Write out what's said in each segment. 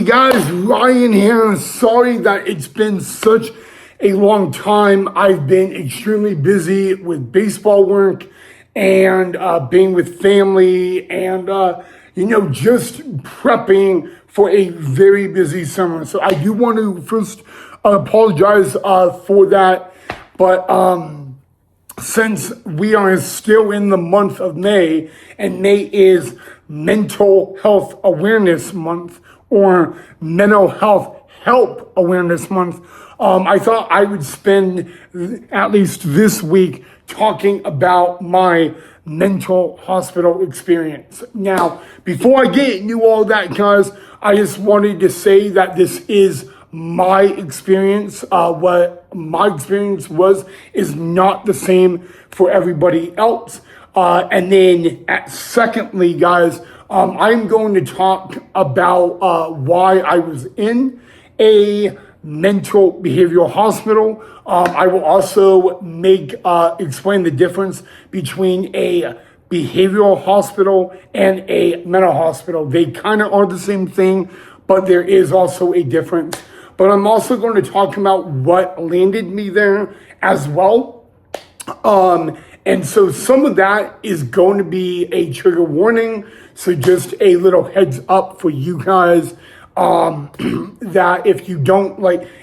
guys, Ryan here. Sorry that it's been such a long time. I've been extremely busy with baseball work and being with family and, just prepping for a very busy summer. So I do want to first apologize for that. But since we are still in the month of May, and May is Mental Health Awareness Month or Mental Health Help Awareness Month, I thought I would spend at least this week talking about my mental hospital experience. Now, before I get into all that, guys, I just wanted to say that this is my experience. What my experience was is not the same for everybody else. And then secondly, guys, I'm going to talk about why I was in a mental behavioral hospital. I will also explain the difference between a behavioral hospital and a mental hospital. They kind of are the same thing, but there is also a difference. But I'm also going to talk about what landed me there as well. And so some of that is going to be a trigger warning. So just a little heads up for you guys, that if you don't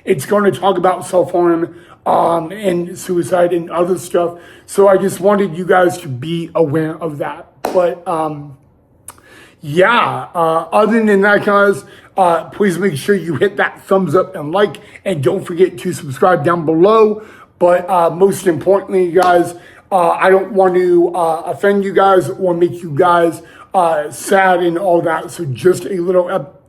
it's going to talk about self-harm, and suicide and other stuff. So I just wanted you guys to be aware of that. But, other than that, guys, please make sure you hit that thumbs up and like, and don't forget to subscribe down below. But most importantly, guys, I don't want to offend you guys or make you guys sad and all that. So just a little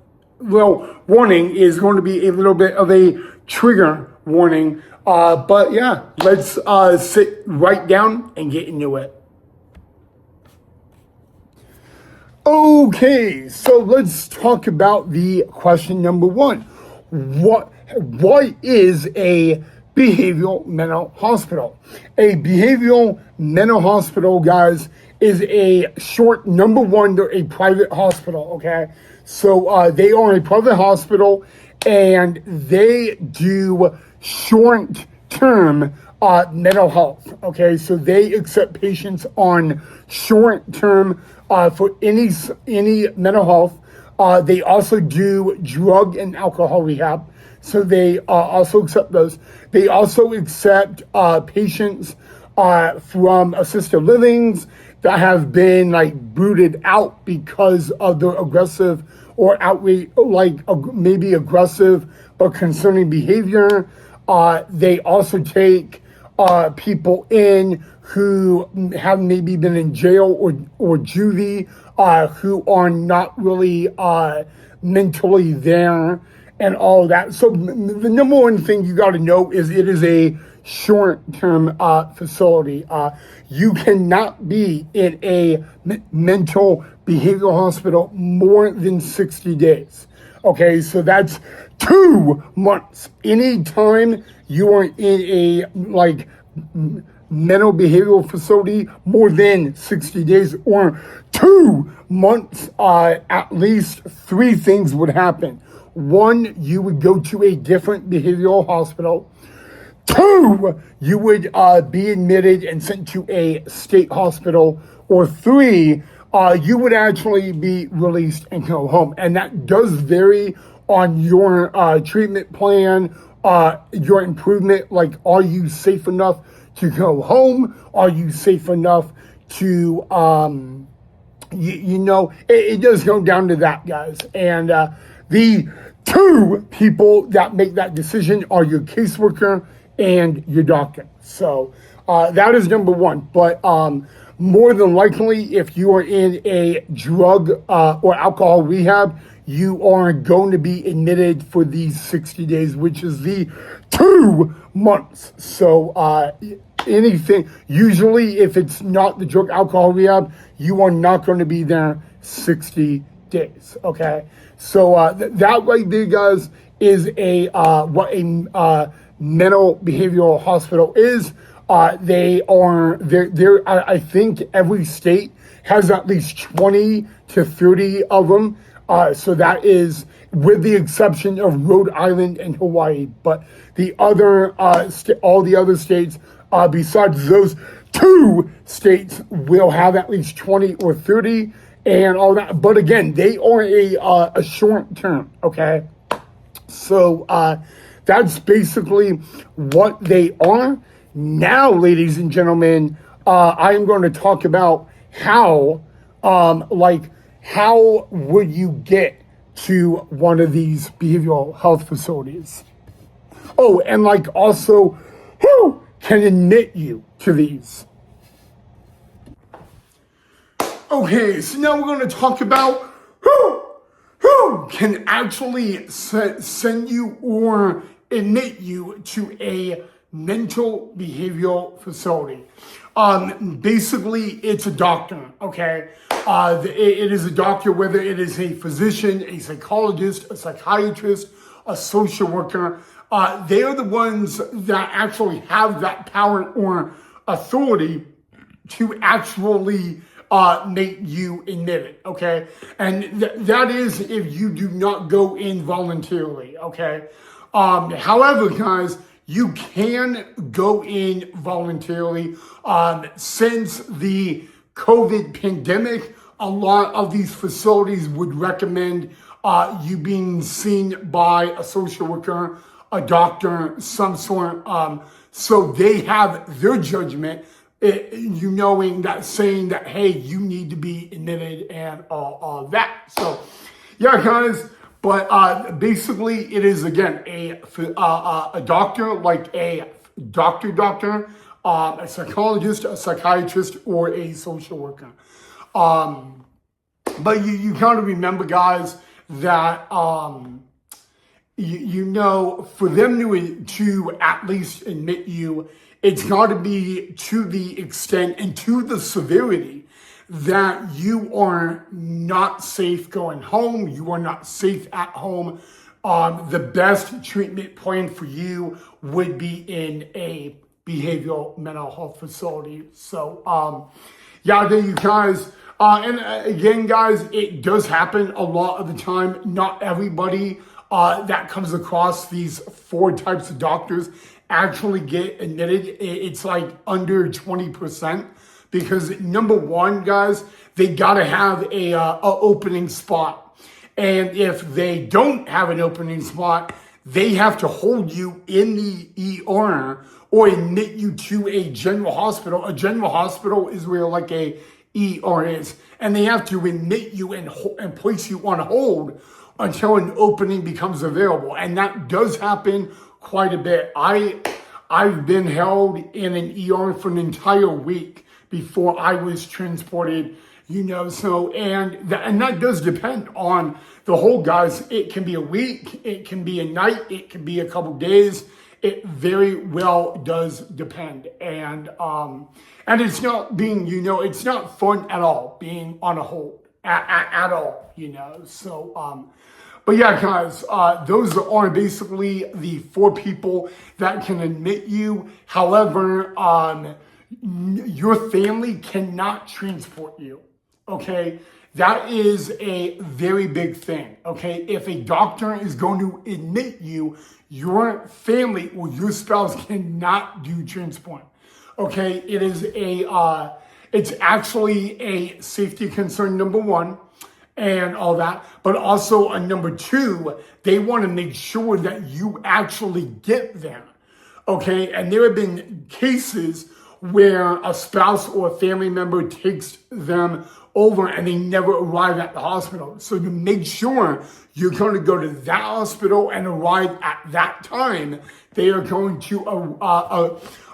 warning is going to be a little bit of a trigger warning. But yeah, let's sit right down and get into it. Okay, so let's talk about the question number one. What is a behavioral mental hospital? A behavioral mental hospital, guys, is a short number one. They're a private hospital, okay? So they are a private hospital and they do short-term mental health, okay? So they accept patients on short-term for any mental health. They also do drug and alcohol rehab. So they also accept those. They also accept patients from assisted livings that have been booted out because of their aggressive or outright, maybe aggressive but concerning behavior. They also take people in who have maybe been in jail or juvie, who are not really mentally there and all of that. So the number one thing you got to know is it is a short-term facility. You cannot be in a mental behavioral hospital more than 60 days. Okay, so that's 2 months. Anytime you are in a mental behavioral facility more than 60 days or 2 months, at least 3 things would happen. 1, you would go to a different behavioral hospital. 2, you would be admitted and sent to a state hospital. Or 3, you would actually be released and go home. And that does vary on your treatment plan, your improvement. Are you safe enough to go home? Are you safe enough to, it does go down to that, guys. And the 2 people that make that decision are your caseworker and your doctor. So that is number 1. But more than likely, if you are in a drug or alcohol rehab, you are going to be admitted for these 60 days, which is the 2 months. So anything, usually if it's not the drug alcohol rehab, you are not going to be there 60 days, okay? So that right there, guys, is what a mental behavioral hospital is. I think every state has at least 20 to 30 of them. So that is with the exception of Rhode Island and Hawaii, but the other all the other states besides those two states will have at least 20 or 30 and all that. But again, they are a short term. Okay, so that's basically what they are. Now, ladies and gentlemen, I am going to talk about how, how would you get to one of these behavioral health facilities? Oh, and also, who can admit you to these? Okay, so now we're going to talk about who can actually send you or admit you to a mental behavioral facility. Basically, it's a doctor, okay? It is a doctor, whether it is a physician, a psychologist, a psychiatrist, a social worker. They are the ones that actually have that power or authority to actually make you admit it, okay? And that is if you do not go in voluntarily, okay? However, guys, you can go in voluntarily. Since the COVID pandemic, a lot of these facilities would recommend you being seen by a social worker, a doctor, some sort. So they have their judgment, you knowing that, saying that, hey, you need to be admitted and all that. So, yeah, guys. But basically, it is, again, a doctor, like a doctor, a psychologist, a psychiatrist, or a social worker. But you got to remember, guys, that for them to at least admit you, it's got to be to the extent and to the severity that you are not safe going home, you are not safe at home. The best treatment plan for you would be in a behavioral mental health facility. So, yeah, there you guys. And again, guys, it does happen a lot of the time. Not everybody that comes across these 4 types of doctors actually get admitted. It's like under 20%. Because number one, guys, they gotta have a opening spot. And if they don't have an opening spot, they have to hold you in the ER or admit you to a general hospital. A general hospital is where like a ER is. And they have to admit you and place you on hold until an opening becomes available. And that does happen quite a bit. I've been held in an ER for an entire week before I was transported, so, and that does depend on the whole, guys. It can be a week, it can be a night, it can be a couple days. It very well does depend. And it's not being, it's not fun at all being on a hold at all, so, but yeah, guys, those are basically the 4 people that can admit you. However, your family cannot transport you, okay? That is a very big thing, okay? If a doctor is going to admit you, your family or your spouse cannot do transport, okay? It is it's actually a safety concern, number 1, and all that. But also, number 2, they want to make sure that you actually get there, okay? And there have been cases where a spouse or a family member takes them over and they never arrive at the hospital. So to make sure you're going to go to that hospital and arrive at that time, they are going to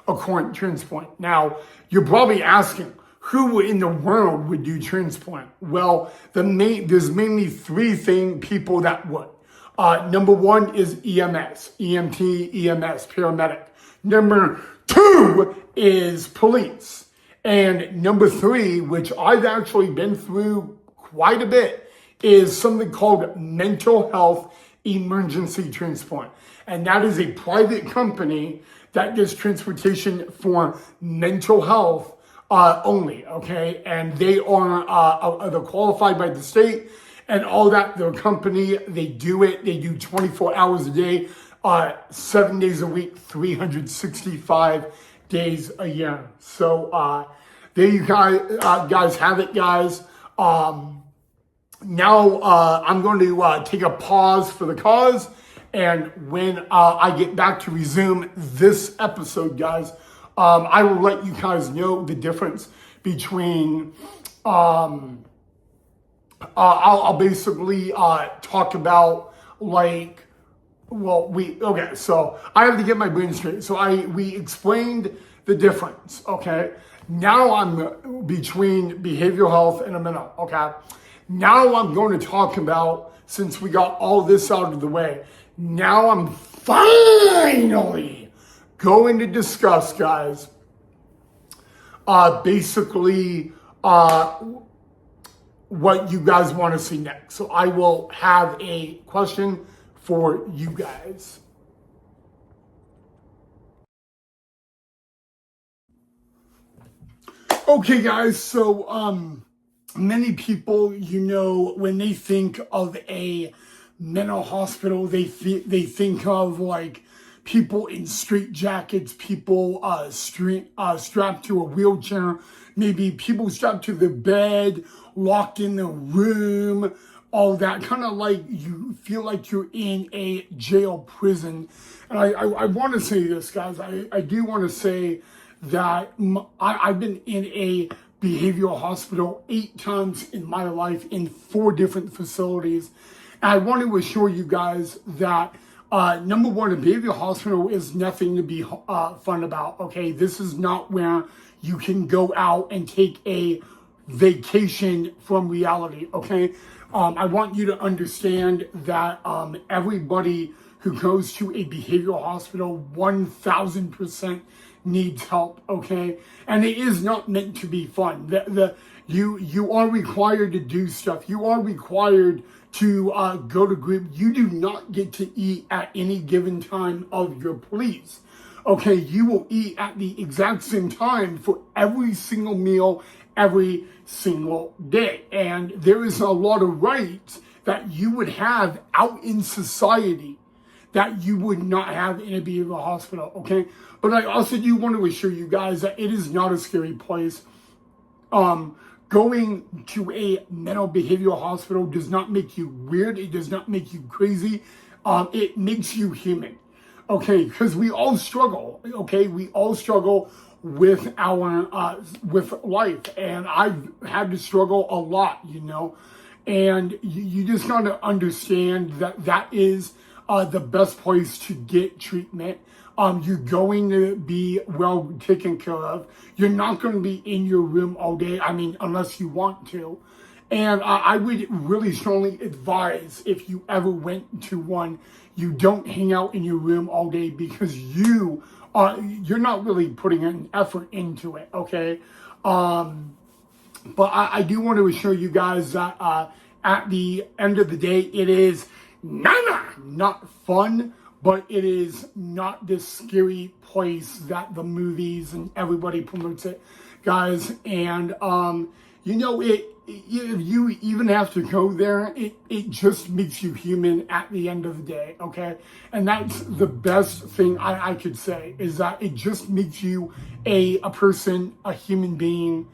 a current transplant. Now, you're probably asking, who in the world would do transplant? Well, there's mainly 3 people that would. Number 1 is EMS, EMT, EMS, paramedic. Number 2 is police. And number 3, which I've actually been through quite a bit, is something called mental health emergency transport. And that is a private company that does transportation for mental health only, okay? And they are they're qualified by the state, and all that. Their company, they do 24 hours a day, 7 days a week, 365 days a year. So there you guys have it, guys. Now I'm going to take a pause for the cause, and when I get back to resume this episode, guys, I will let you guys know the difference between I'll basically talk about like, okay, so I have to get my brain straight. So we explained the difference, okay? Now I'm between behavioral health and a mental, okay? Now I'm going to talk about, since we got all this out of the way, now I'm finally going to discuss, guys, basically what you guys want to see next. So I will have a question for you guys. Okay, guys, so many people, when they think of a mental hospital, they think of like people in straitjackets, people strapped to a wheelchair, maybe people strapped to the bed, locked in the room, all that, kind of like you feel like you're in a jail prison. And I want to say this, guys. I do want to say that I've been in a behavioral hospital 8 times in my life in 4 different facilities. And I want to assure you guys that number one, a behavioral hospital is nothing to be fun about, okay? This is not where you can go out and take a vacation from reality, okay? I want you to understand that everybody who goes to a behavioral hospital 1000% needs help, okay? And it is not meant to be fun. You are required to do stuff. You are required to go to group. You do not get to eat at any given time of your police. Okay, you will eat at the exact same time for every single meal, every single day. And there is a lot of rights that you would have out in society that you would not have in a behavioral hospital, okay? But I also do want to assure you guys that it is not a scary place. Going to a mental behavioral hospital does not make you weird. It does not make you crazy. It makes you human, okay? Because we all struggle, okay? We all struggle with our with life, and I've had to struggle a lot, and you just got to understand that is the best place to get treatment. You're going to be well taken care of. You're not going to be in your room all day. I mean, unless you want to. And I would really strongly advise, if you ever went to one, you don't hang out in your room all day, because you're not really putting an effort into it, okay? But I do want to assure you guys that at the end of the day, it is not fun, but it is not this scary place that the movies and everybody promotes it, guys. And if you even have to go there, it just makes you human at the end of the day, okay? And that's the best thing I could say, is that it just makes you a person, a human being,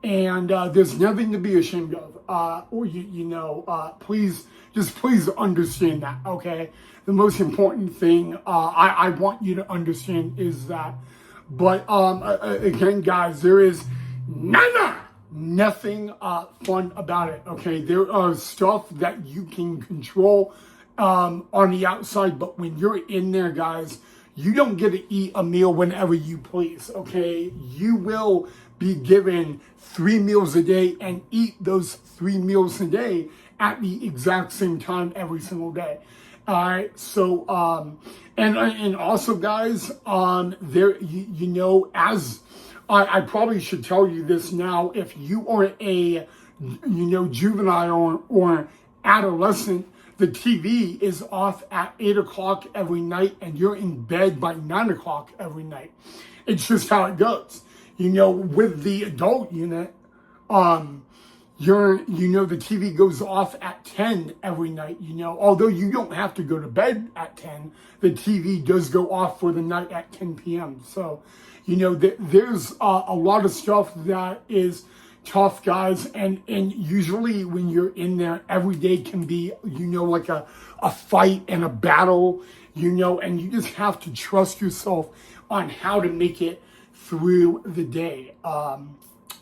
and there's nothing to be ashamed of. Please understand that, okay? The most important thing I want you to understand is that. But again, guys, there is nothing fun about it, okay? There are stuff that you can control on the outside, but when you're in there, guys, you don't get to eat a meal whenever you please, okay? You will be given 3 meals a day and eat those 3 meals a day at the exact same time every single day. All right, so and also, guys, there as I probably should tell you this now, if you are a juvenile or adolescent, the TV is off at 8 o'clock every night, and you're in bed by 9 o'clock every night. It's just how it goes. With the adult unit, the TV goes off at 10 every night, although you don't have to go to bed at 10, the TV does go off for the night at 10 p.m. So, there's a lot of stuff that is tough, guys. And usually when you're in there, every day can be, like a fight and a battle, and you just have to trust yourself on how to make it through the day,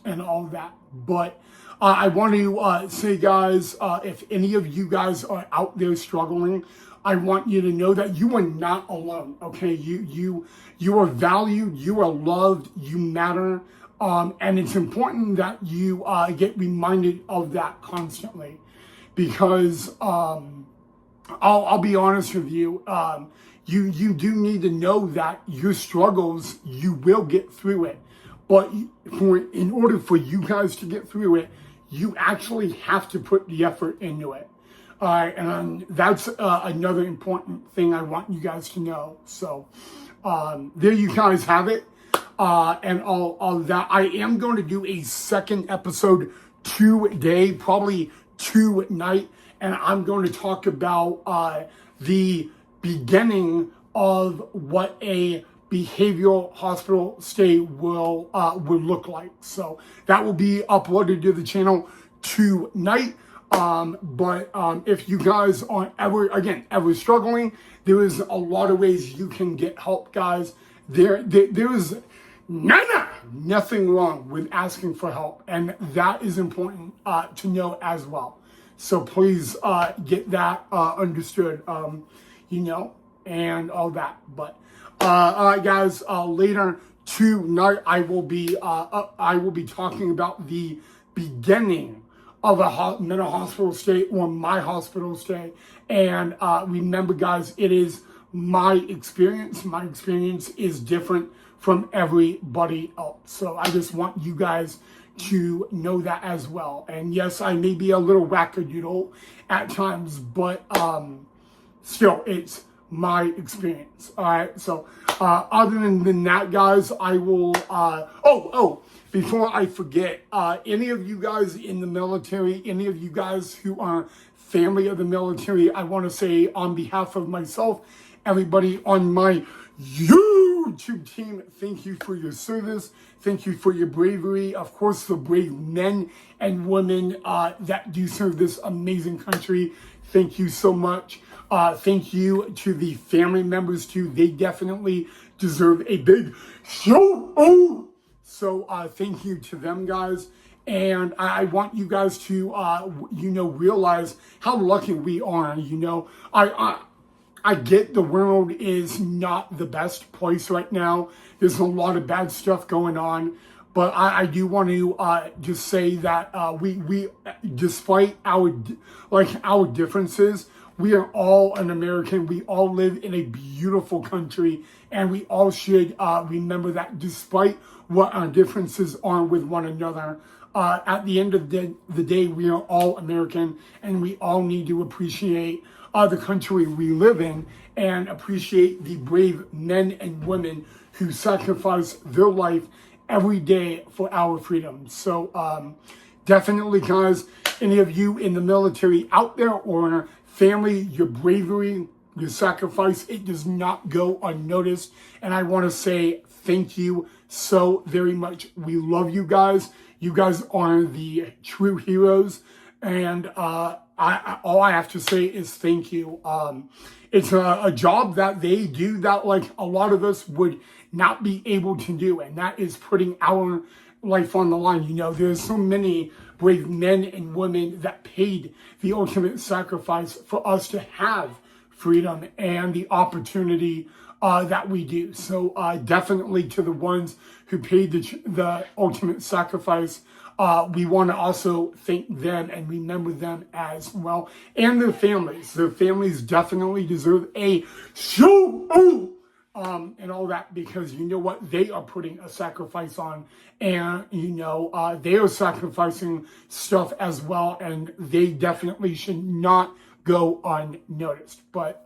and all that. But I want to say, guys, if any of you guys are out there struggling, I want you to know that you are not alone. Okay, you are valued, you are loved, you matter, and it's important that you get reminded of that constantly, because I'll be honest with you. You do need to know that your struggles, you will get through it. But in order for you guys to get through it, you actually have to put the effort into it. All right, and that's another important thing I want you guys to know. So there you guys have it. And all that. I am going to do a second episode today, probably tonight, and I'm going to talk about the beginning of what a behavioral hospital stay will look like. So that will be uploaded to the channel tonight. But if you guys are ever struggling, there is a lot of ways you can get help, guys. There is nothing wrong with asking for help, and that is important to know as well. So please get that understood, and all that. But all right, guys. Later tonight, I will be talking about the beginning of a mental hospital stay, or my hospital stay. And remember, guys, it is my experience. My experience is different from everybody else. So I just want you guys to know that as well. And yes, I may be a little wackadoodle at times, but still, it's my experience. All right. So other than that, guys, I will. Before I forget, any of you guys in the military, any of you guys who are family of the military, I want to say on behalf of myself, everybody on my YouTube team, thank you for your service. Thank you for your bravery. Of course, the brave men and women that do serve this amazing country. Thank you so much. Thank you to the family members too. They definitely deserve a big shout. So thank you to them, guys. And I want you guys to, realize how lucky we are. I get the world is not the best place right now. There's a lot of bad stuff going on. But I do want to just say that we, despite our differences, we are all an American. We all live in a beautiful country, and we all should remember that despite what our differences are with one another, at the end of the day, we are all American, and we all need to appreciate the country we live in and appreciate the brave men and women who sacrifice their life every day for our freedom. So definitely, guys, any of you in the military out there or family, your bravery, your sacrifice, it does not go unnoticed. And I want to say thank you so very much. We love you guys. You guys are the true heroes. And all I have to say is thank you. It's a job that they do that like a lot of us would not be able to do. And that is putting our life on the line. There's so many brave men and women that paid the ultimate sacrifice for us to have freedom and the opportunity that we do. So definitely to the ones who paid the ultimate sacrifice, we want to also thank them and remember them as well. And their families. Their families definitely deserve a shout. And all that, because you know what, they are putting a sacrifice on, and they are sacrificing stuff as well, and they definitely should not go unnoticed. But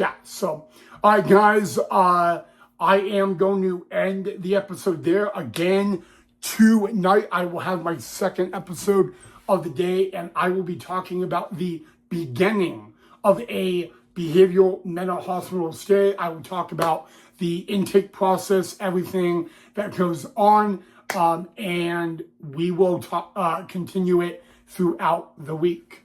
yeah, so all right, guys, I am going to end the episode there. Again, tonight I will have my second episode of the day, and I will be talking about the beginning of a behavioral mental hospital stay. I will talk about the intake process, everything that goes on, and we will continue it throughout the week.